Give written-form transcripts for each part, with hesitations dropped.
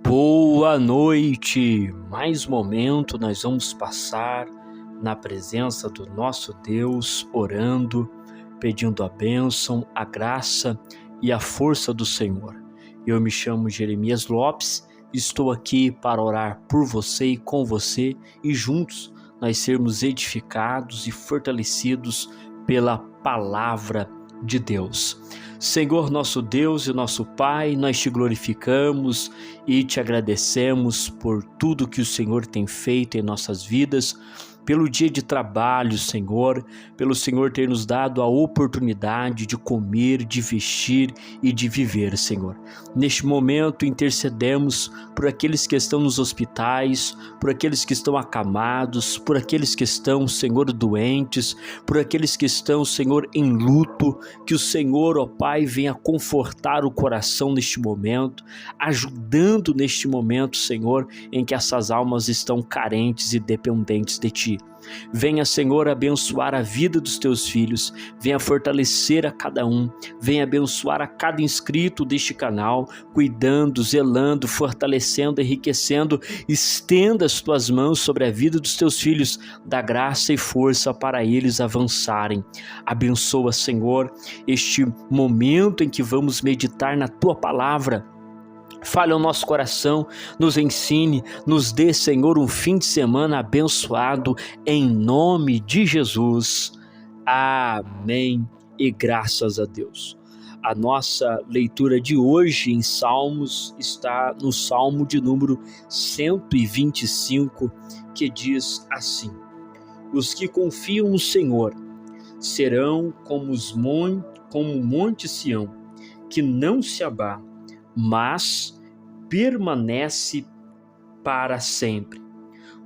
Boa noite! Mais um momento nós vamos passar na presença do nosso Deus, orando, pedindo a bênção, a graça e a força do Senhor. Eu me chamo Jeremias Lopes, estou aqui para orar por você e com você e juntos nós sermos edificados e fortalecidos pela palavra de Deus. Senhor nosso Deus e nosso Pai, nós te glorificamos e te agradecemos por tudo que o Senhor tem feito em nossas vidas, pelo dia de trabalho, Senhor, pelo Senhor ter nos dado a oportunidade de comer, de vestir e de viver, Senhor. Neste momento intercedemos por aqueles que estão nos hospitais, por aqueles que estão acamados, por aqueles que estão, Senhor, doentes, por aqueles que estão, Senhor, em luto, que o Senhor, ó Pai, venha confortar o coração neste momento, ajudando neste momento, Senhor, em que essas almas estão carentes e dependentes de Ti. Venha, Senhor, abençoar a vida dos teus filhos, venha fortalecer a cada um, venha abençoar a cada inscrito deste canal, cuidando, zelando, fortalecendo, enriquecendo. Estenda as tuas mãos sobre a vida dos teus filhos, dá graça e força para eles avançarem. Abençoa, Senhor, este momento em que vamos meditar na tua palavra. Fale ao nosso coração, nos ensine, nos dê, Senhor, um fim de semana abençoado, em nome de Jesus. Amém e graças a Deus. A nossa leitura de hoje em Salmos está no Salmo de número 125, que diz assim: Os que confiam no Senhor serão como o monte Sião, que não se abala, mas permanece para sempre.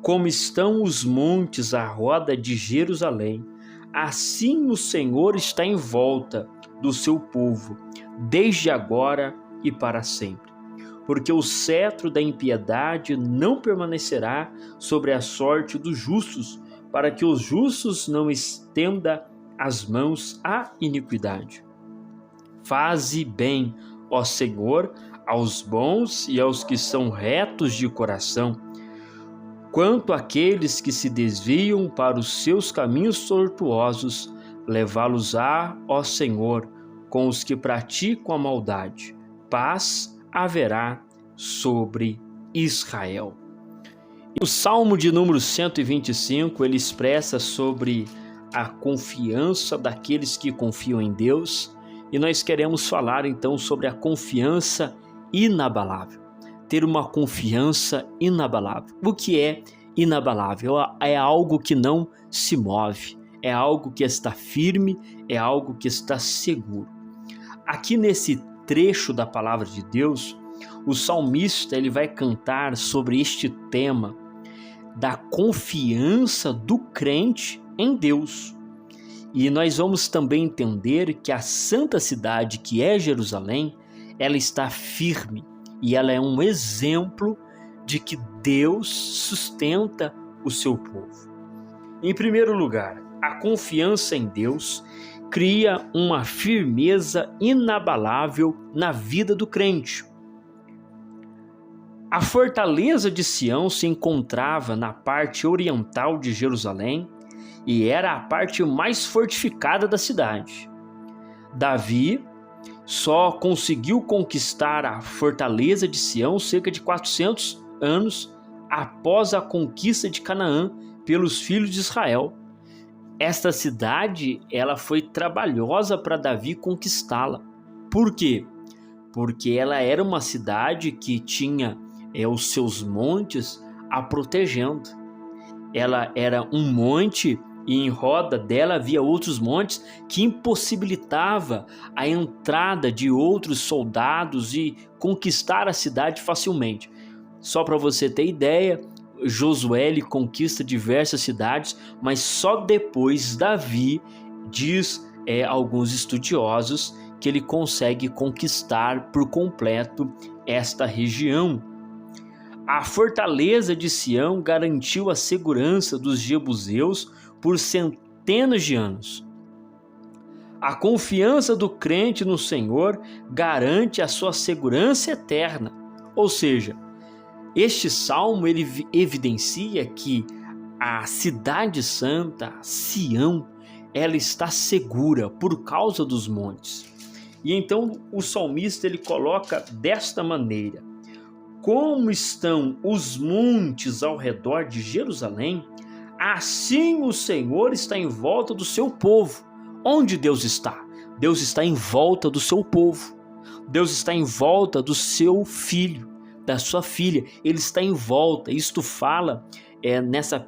Como estão os montes à roda de Jerusalém, assim o Senhor está em volta do seu povo, desde agora e para sempre. Porque o cetro da impiedade não permanecerá sobre a sorte dos justos, para que os justos não estendam as mãos à iniquidade. Faze bem, ó Senhor, aos bons e aos que são retos de coração. Quanto àqueles que se desviam para os seus caminhos tortuosos, levá-los-á, ó Senhor, com os que praticam a maldade. Paz haverá sobre Israel. E o Salmo de número 125, ele expressa sobre a confiança daqueles que confiam em Deus. E nós queremos falar então sobre a confiança inabalável. Ter uma confiança inabalável. O que é inabalável? É algo que não se move, é algo que está firme, é algo que está seguro. Aqui nesse trecho da palavra de Deus, o salmista ele vai cantar sobre este tema da confiança do crente em Deus. E nós vamos também entender que a santa cidade que é Jerusalém, ela está firme e ela é um exemplo de que Deus sustenta o seu povo. Em primeiro lugar, a confiança em Deus cria uma firmeza inabalável na vida do crente. A fortaleza de Sião se encontrava na parte oriental de Jerusalém e era a parte mais fortificada da cidade. Davi só conseguiu conquistar a fortaleza de Sião cerca de 400 anos após a conquista de Canaã pelos filhos de Israel. Esta cidade ela foi trabalhosa para Davi conquistá-la. Por quê? Porque ela era uma cidade que tinha os seus montes a protegendo. Ela era um monte e em roda dela havia outros montes que impossibilitava a entrada de outros soldados e conquistar a cidade facilmente. Só para você ter ideia, Josué conquista diversas cidades, mas só depois Davi, diz alguns estudiosos, que ele consegue conquistar por completo esta região. A fortaleza de Sião garantiu a segurança dos jebuseus por centenas de anos. A confiança do crente no Senhor garante a sua segurança eterna. Ou seja, este salmo ele evidencia que a cidade santa, Sião, ela está segura por causa dos montes. E então o salmista ele coloca desta maneira: como estão os montes ao redor de Jerusalém, assim o Senhor está em volta do seu povo. Onde Deus está? Deus está em volta do seu povo. Deus está em volta do seu filho, da sua filha. Ele está em volta. Isto fala nessa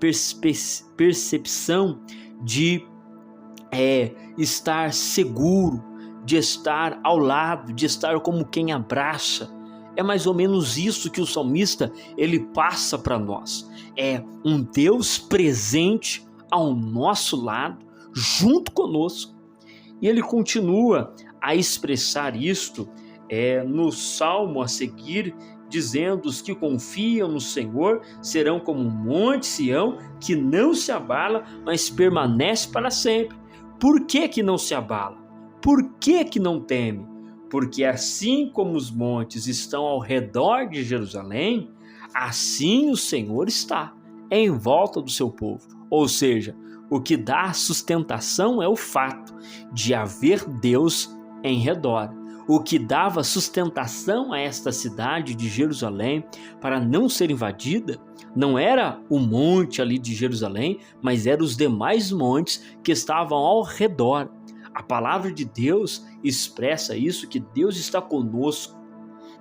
percepção de estar seguro, de estar ao lado, de estar como quem abraça. É mais ou menos isso que o salmista ele passa para nós. É um Deus presente ao nosso lado, junto conosco. E ele continua a expressar isto no salmo a seguir, dizendo: os que confiam no Senhor serão como um monte Sião, que não se abala, mas permanece para sempre. Por que não se abala? Por que não teme? Porque assim como os montes estão ao redor de Jerusalém, assim o Senhor está em volta do seu povo. Ou seja, o que dá sustentação é o fato de haver Deus em redor. O que dava sustentação a esta cidade de Jerusalém para não ser invadida não era o monte ali de Jerusalém, mas eram os demais montes que estavam ao redor. A palavra de Deus expressa isso, que Deus está conosco,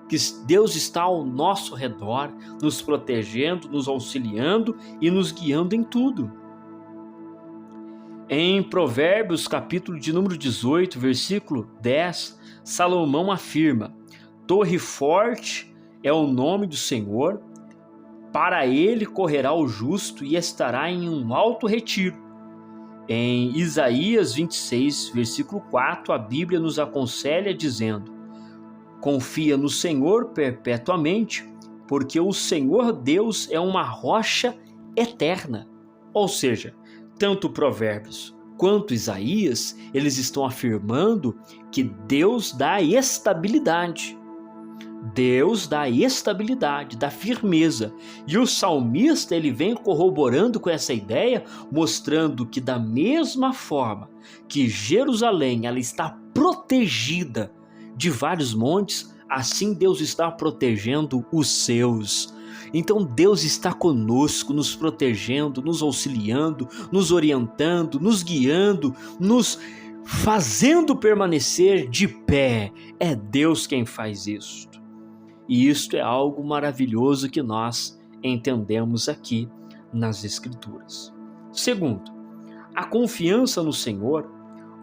que Deus está ao nosso redor, nos protegendo, nos auxiliando e nos guiando em tudo. Em Provérbios, capítulo de número 18, versículo 10, Salomão afirma: torre forte é o nome do Senhor, para ele correrá o justo e estará em um alto retiro. Em Isaías 26, versículo 4, a Bíblia nos aconselha dizendo: confia no Senhor perpetuamente, porque o Senhor Deus é uma rocha eterna. Ou seja, tanto Provérbios quanto Isaías, eles estão afirmando que Deus dá estabilidade. Deus dá estabilidade, dá firmeza. E o salmista ele vem corroborando com essa ideia, mostrando que da mesma forma que Jerusalém ela está protegida de vários montes, assim Deus está protegendo os seus. Então Deus está conosco, nos protegendo, nos auxiliando, nos orientando, nos guiando, nos fazendo permanecer de pé. É Deus quem faz isto. E isto é algo maravilhoso que nós entendemos aqui nas Escrituras. Segundo, a confiança no Senhor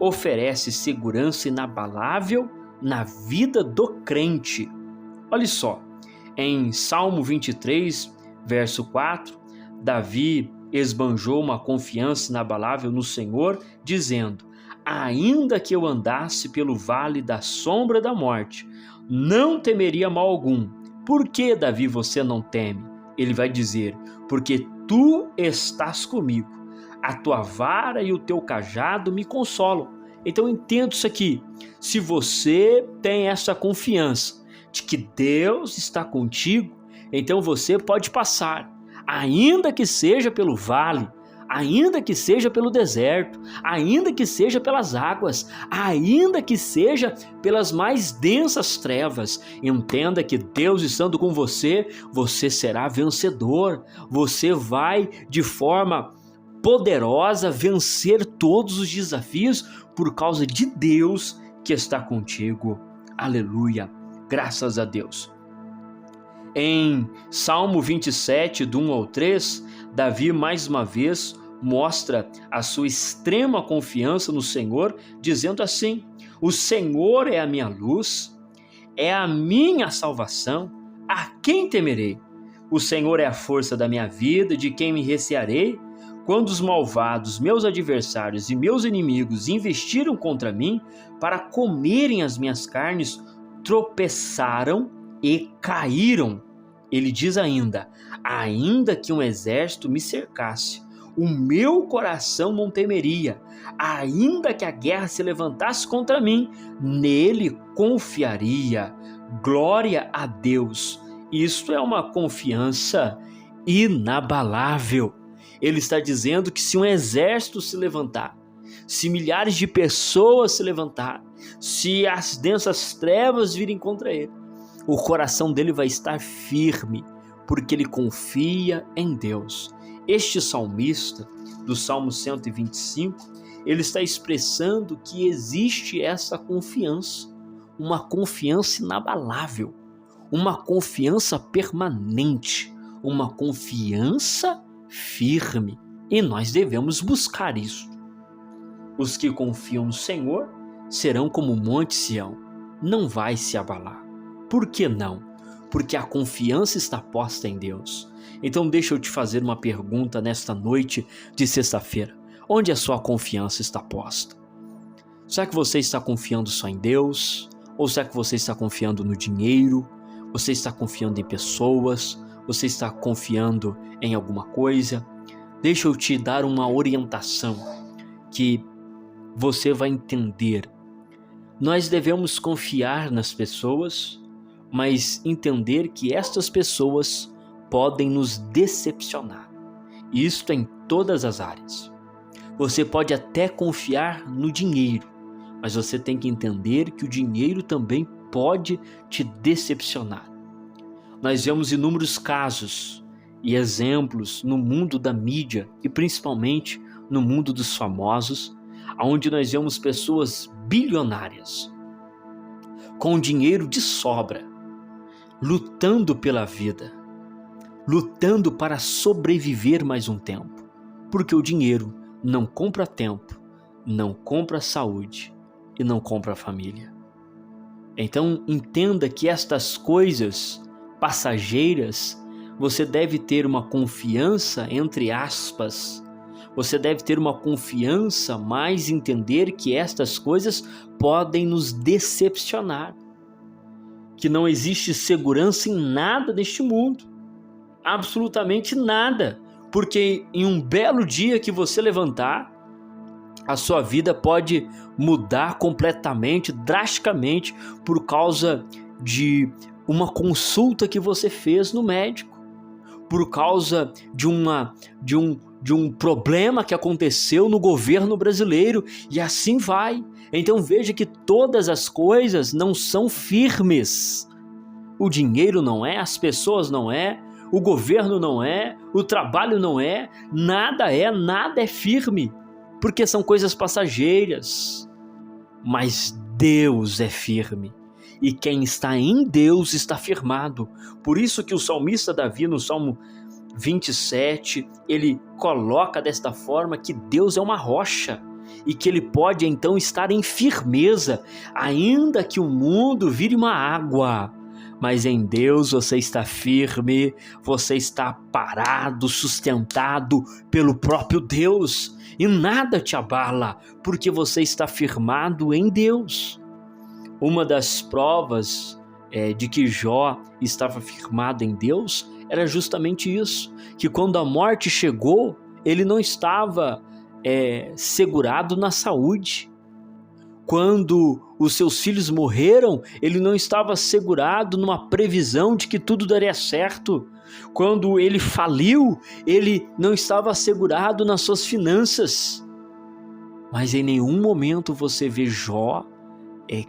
oferece segurança inabalável na vida do crente. Olha só, em Salmo 23, verso 4, Davi esbanjou uma confiança inabalável no Senhor, dizendo: ainda que eu andasse pelo vale da sombra da morte, não temeria mal algum. Por que, Davi, você não teme? Ele vai dizer: porque tu estás comigo, a tua vara e o teu cajado me consolam. Então entenda isso aqui: se você tem essa confiança de que Deus está contigo, então você pode passar, ainda que seja pelo vale, ainda que seja pelo deserto, ainda que seja pelas águas, ainda que seja pelas mais densas trevas. Entenda que Deus estando com você, você será vencedor, você vai de forma poderosa vencer todos os desafios por causa de Deus que está contigo. Aleluia, graças a Deus. Em Salmo 27, do 1 ao 3, Davi mais uma vez mostra a sua extrema confiança no Senhor, dizendo assim: o Senhor é a minha luz, é a minha salvação, a quem temerei? O Senhor é a força da minha vida, de quem me recearei? Quando os malvados, meus adversários e meus inimigos investiram contra mim para comerem as minhas carnes, tropeçaram e caíram. Ele diz ainda: ainda que um exército me cercasse, o meu coração não temeria. Ainda que a guerra se levantasse contra mim, nele confiaria. Glória a Deus. Isto é uma confiança inabalável. Ele está dizendo que se um exército se levantar, se milhares de pessoas se levantar, se as densas trevas virem contra ele, o coração dele vai estar firme, porque ele confia em Deus. Este salmista, do Salmo 125, ele está expressando que existe essa confiança, uma confiança inabalável, uma confiança permanente, uma confiança firme, e nós devemos buscar isso. Os que confiam no Senhor serão como o Monte Sião, não vai se abalar. Por que não? Porque a confiança está posta em Deus. Então deixa eu te fazer uma pergunta nesta noite de sexta-feira. Onde a sua confiança está posta? Será que você está confiando só em Deus? Ou será que você está confiando no dinheiro? Você está confiando em pessoas? Você está confiando em alguma coisa? Deixa eu te dar uma orientação que você vai entender. Nós devemos confiar nas pessoas, mas entender que estas pessoas podem nos decepcionar. Isto em todas as áreas. Você pode até confiar no dinheiro, mas você tem que entender que o dinheiro também pode te decepcionar. Nós vemos inúmeros casos e exemplos no mundo da mídia e principalmente no mundo dos famosos, onde nós vemos pessoas bilionárias, com dinheiro de sobra, lutando pela vida, lutando para sobreviver mais um tempo, porque o dinheiro não compra tempo, não compra saúde e não compra família. Então entenda que estas coisas passageiras, você deve ter uma confiança, entre aspas, você deve ter uma confiança, mas entender que estas coisas podem nos decepcionar, que não existe segurança em nada deste mundo, absolutamente nada, porque em um belo dia que você levantar, a sua vida pode mudar completamente, drasticamente, por causa de uma consulta que você fez no médico, por causa de um problema que aconteceu no governo brasileiro, e assim vai. Então veja que todas as coisas não são firmes. O dinheiro não é, as pessoas não é, o governo não é, o trabalho não é, nada é firme, porque são coisas passageiras. Mas Deus é firme. E quem está em Deus está firmado. Por isso que o salmista Davi, no Salmo 27, ele coloca desta forma que Deus é uma rocha e que ele pode então estar em firmeza, ainda que o mundo vire uma água. Mas em Deus você está firme, você está parado, sustentado pelo próprio Deus, e nada te abala, porque você está firmado em Deus. Uma das provas de que Jó estava firmado em Deus era justamente isso, que quando a morte chegou, ele não estava segurado na saúde. Quando os seus filhos morreram, ele não estava segurado numa previsão de que tudo daria certo. Quando ele faliu, ele não estava assegurado nas suas finanças. Mas em nenhum momento você vê Jó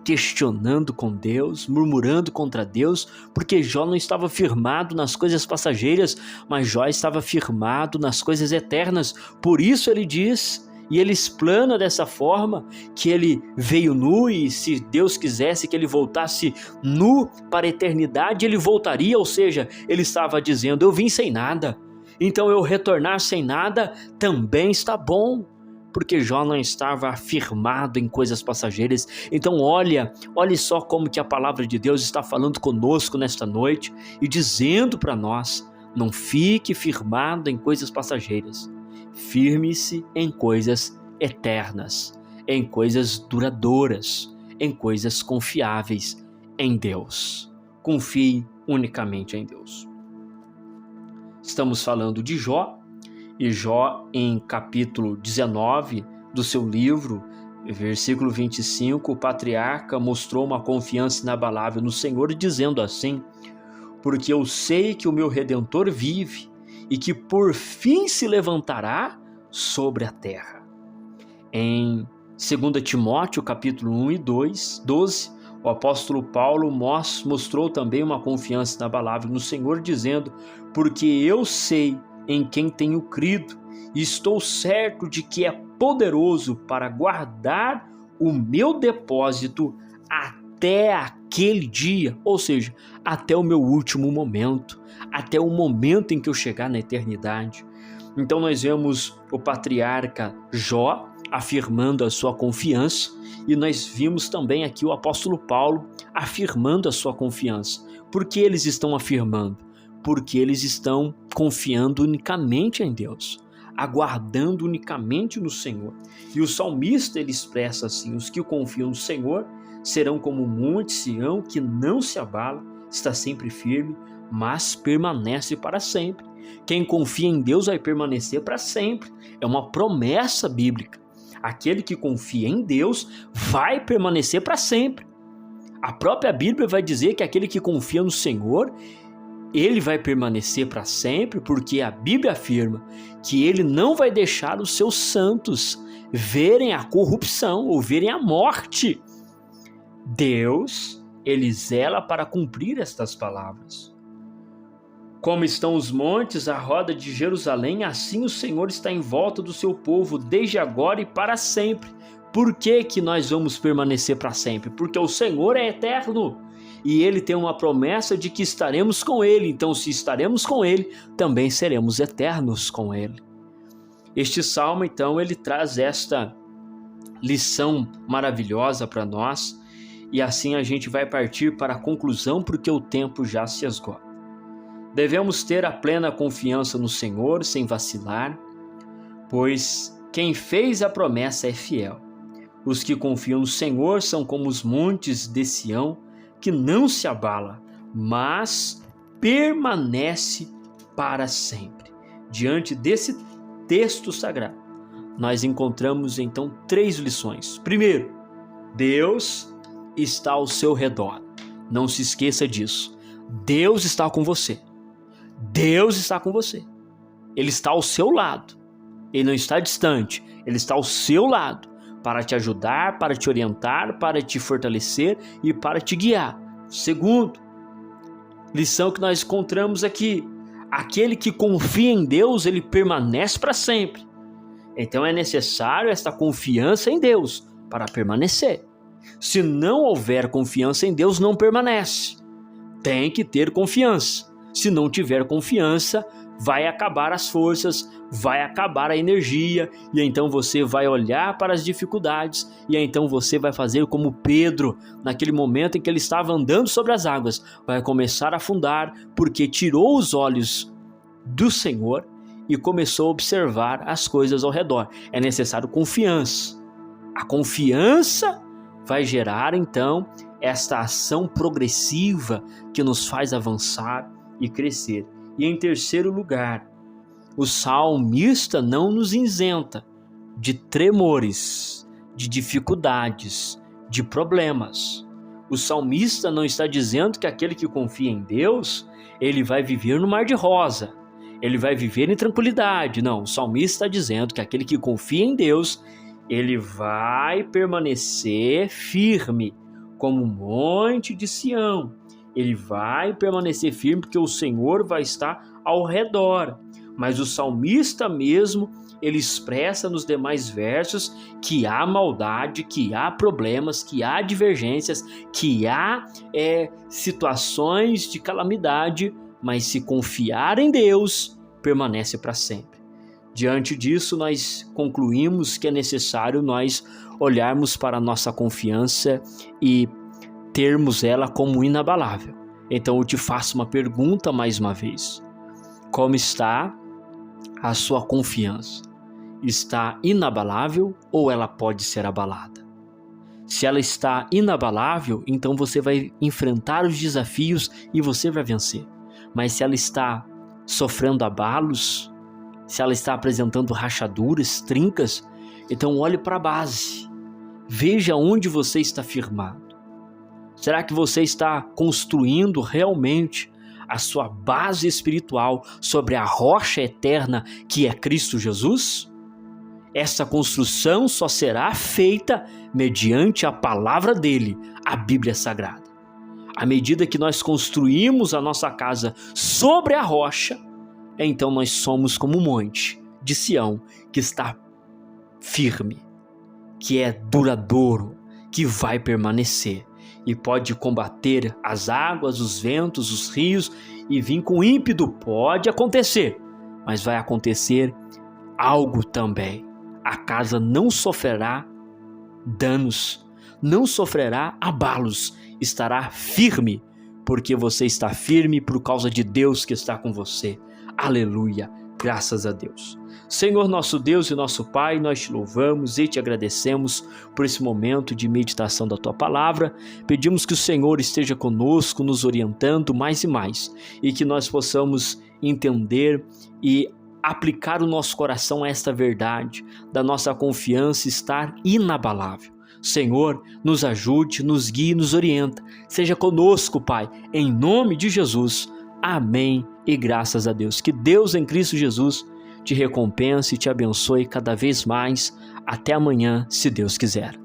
questionando com Deus, murmurando contra Deus, porque Jó não estava firmado nas coisas passageiras, mas Jó estava firmado nas coisas eternas. Por isso ele diz, e ele explana dessa forma, que ele veio nu, e se Deus quisesse que ele voltasse nu para a eternidade, ele voltaria. Ou seja, ele estava dizendo: eu vim sem nada, então eu retornar sem nada também está bom, porque Jó não estava afirmado em coisas passageiras. Então olhe só como que a palavra de Deus está falando conosco nesta noite e dizendo para nós: não fique firmado em coisas passageiras, firme-se em coisas eternas, em coisas duradouras, em coisas confiáveis em Deus. Confie unicamente em Deus. Estamos falando de Jó, e Jó, em capítulo 19 do seu livro, versículo 25, o patriarca mostrou uma confiança inabalável no Senhor, dizendo assim: porque eu sei que o meu Redentor vive e que por fim se levantará sobre a terra. Em 2 Timóteo, capítulo 1 e 12, o apóstolo Paulo mostrou também uma confiança inabalável no Senhor, dizendo: porque eu sei em quem tenho crido, e estou certo de que é poderoso para guardar o meu depósito até aquele dia, ou seja, até o meu último momento, até o momento em que eu chegar na eternidade. Então nós vemos o patriarca Jó afirmando a sua confiança, e nós vimos também aqui o apóstolo Paulo afirmando a sua confiança. Por que eles estão afirmando? Porque eles estão confiando unicamente em Deus, aguardando unicamente no Senhor. E o salmista, ele expressa assim: os que confiam no Senhor serão como o monte Sião, que não se abala, está sempre firme, mas permanece para sempre. Quem confia em Deus vai permanecer para sempre. É uma promessa bíblica. Aquele que confia em Deus vai permanecer para sempre. A própria Bíblia vai dizer que aquele que confia no Senhor, ele vai permanecer para sempre, porque a Bíblia afirma que ele não vai deixar os seus santos verem a corrupção ou verem a morte. Deus, ele zela para cumprir estas palavras. Como estão os montes à roda de Jerusalém, assim o Senhor está em volta do seu povo, desde agora e para sempre. Por que nós vamos permanecer para sempre? Porque o Senhor é eterno e Ele tem uma promessa de que estaremos com Ele. Então, se estaremos com Ele, também seremos eternos com Ele. Este salmo, então, ele traz esta lição maravilhosa para nós, e assim a gente vai partir para a conclusão, porque o tempo já se esgota. Devemos ter a plena confiança no Senhor, sem vacilar, pois quem fez a promessa é fiel. Os que confiam no Senhor são como os montes de Sião, que não se abala, mas permanece para sempre. Diante desse texto sagrado, nós encontramos então 3 lições. Primeiro, Deus está ao seu redor. Não se esqueça disso. Deus está com você. Deus está com você. Ele está ao seu lado. Ele não está distante. Ele está ao seu lado para te ajudar, para te orientar, para te fortalecer e para te guiar. Segundo, lição que nós encontramos aqui: aquele que confia em Deus, ele permanece para sempre. Então é necessário esta confiança em Deus para permanecer. Se não houver confiança em Deus, não permanece. Tem que ter confiança. Se não tiver confiança, vai acabar as forças, vai acabar a energia, e então você vai olhar para as dificuldades, e então você vai fazer como Pedro, naquele momento em que ele estava andando sobre as águas, vai começar a afundar, porque tirou os olhos do Senhor e começou a observar as coisas ao redor. É necessário confiança. A confiança vai gerar então esta ação progressiva que nos faz avançar e crescer. E em terceiro lugar, o salmista não nos isenta de tremores, de dificuldades, de problemas. O salmista não está dizendo que aquele que confia em Deus, ele vai viver no mar de rosa, ele vai viver em tranquilidade. Não, o salmista está dizendo que aquele que confia em Deus, ele vai permanecer firme, como um monte de Sião. Ele vai permanecer firme porque o Senhor vai estar ao redor. Mas o salmista mesmo, ele expressa nos demais versos que há maldade, que há problemas, que há divergências, que há situações de calamidade, mas se confiar em Deus, permanece para sempre. Diante disso, nós concluímos que é necessário nós olharmos para a nossa confiança e termos ela como inabalável. Então eu te faço uma pergunta mais uma vez: como está a sua confiança? Está inabalável ou ela pode ser abalada? Se ela está inabalável, então você vai enfrentar os desafios e você vai vencer. Mas se ela está sofrendo abalos, se ela está apresentando rachaduras, trincas, então olhe para a base. Veja onde você está firmado. Será que você está construindo realmente a sua base espiritual sobre a rocha eterna que é Cristo Jesus? Essa construção só será feita mediante a palavra dele, a Bíblia Sagrada. À medida que nós construímos a nossa casa sobre a rocha, então nós somos como um monte de Sião que está firme, que é duradouro, que vai permanecer e pode combater as águas, os ventos, os rios e vir com ímpeto. Pode acontecer, mas vai acontecer algo também. A casa não sofrerá danos, não sofrerá abalos, estará firme, porque você está firme por causa de Deus que está com você. Aleluia, graças a Deus. Senhor nosso Deus e nosso Pai, nós te louvamos e te agradecemos por esse momento de meditação da Tua Palavra. Pedimos que o Senhor esteja conosco, nos orientando mais e mais, e que nós possamos entender e aplicar o nosso coração a esta verdade, da nossa confiança estar inabalável. Senhor, nos ajude, nos guie, nos orienta. Seja conosco, Pai, em nome de Jesus. Amém e graças a Deus. Que Deus em Cristo Jesus te recompense e te abençoe cada vez mais. Até amanhã, se Deus quiser.